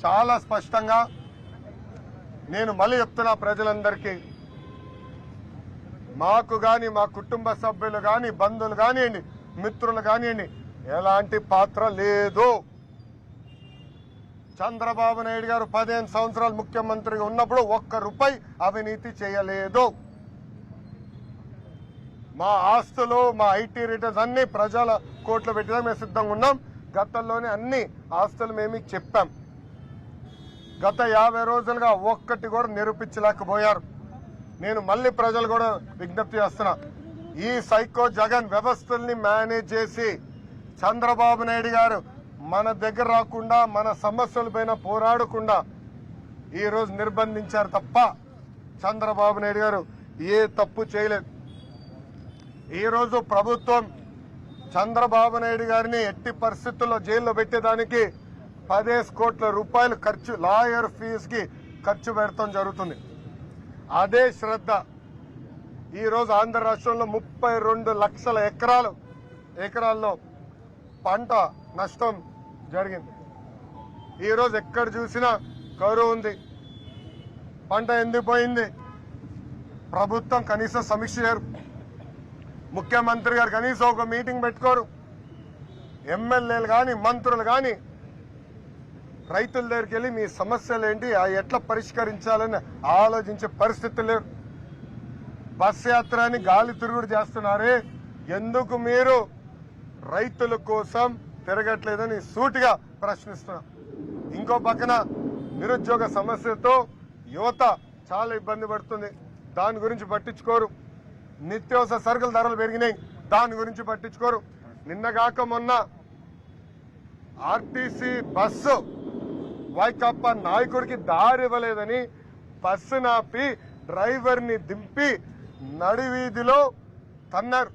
చాలా స్పష్టంగా నేను మళ్ళీ చెప్తున్నా ప్రజలందరికీ, మాకు కానీ మా కుటుంబ సభ్యులు కానీ బంధువులు కానివ్వండి మిత్రులు కానివ్వండి ఎలాంటి పాత్ర లేదు. చంద్రబాబు నాయుడు గారు 15 సంవత్సరాలు ముఖ్యమంత్రిగా ఉన్నప్పుడు ఒక్క రూపాయి అవినీతి చేయలేదు. మా ఆస్తులు మా ఐటీ రిటర్న్స్ అన్ని ప్రజల కోట్లు పెట్టినా మేము సిద్ధంగా ఉన్నాం. గతంలోనే అన్ని ఆస్తులు మేము చెప్పాం. గత 50 రోజులుగా ఒక్కటి కూడా నిరూపించలేకపోయారు. నేను మళ్ళీ ప్రజలు కూడా విజ్ఞప్తి చేస్తున్నా, ఈ సైకో జగన్ వ్యవస్థల్ని మేనేజ్ చేసి చంద్రబాబు నాయుడు గారు మన దగ్గర రాకుండా మన సమస్యల పైన పోరాడకుండా ఈరోజు నిర్బంధించారు తప్ప చంద్రబాబు నాయుడు గారు ఏ తప్పు చేయలేదు. ఈరోజు ప్రభుత్వం చంద్రబాబు నాయుడు గారిని ఎట్టి పరిస్థితుల్లో జైల్లో పెట్టేదానికి 15 కోట్ల రూపాయలు ఖర్చు లాయర్ ఫీజుకి ఖర్చు పెడతాం జరుగుతుంది. అదే శ్రద్ధ ఈరోజు ఆంధ్ర రాష్ట్రంలో 32 లక్షల ఎకరాల్లో పంట నష్టం జరిగింది. ఈరోజు ఎక్కడ చూసినా కరువు ఉంది. పంట ఎండిపోయింది. ప్రభుత్వం కనీసం సమీక్ష చేయరు. ముఖ్యమంత్రి గారు కనీసం ఒక మీటింగ్ పెట్టుకోరు. ఎమ్మెల్యేలు కానీ మంత్రులు కానీ రైతుల దగ్గరికి వెళ్ళి మీ సమస్యలు ఏంటి, ఎట్లా పరిష్కరించాలని ఆలోచించే పరిస్థితి లేరు. బస్ యాత్ర అని గాలి తిరుగుడు చేస్తున్నారే, ఎందుకు మీరు రైతుల కోసం తిరగట్లేదని సూటిగా ప్రశ్నిస్తున్నా. ఇంకో పక్కన నిరుద్యోగ సమస్యతో యువత చాలా ఇబ్బంది పడుతుంది. దాని గురించి పట్టించుకోరు. నిత్యావసర సరుకుల ధరలు పెరిగినాయి, దాని గురించి పట్టించుకోరు. నిన్నగాక మొన్న ఆర్టీసీ బస్సు వైకాపా నాయకుడికి దారి ఇవ్వలేదని బస్సు నాపి డ్రైవర్ని దింపి నడివీధిలో తన్నారు.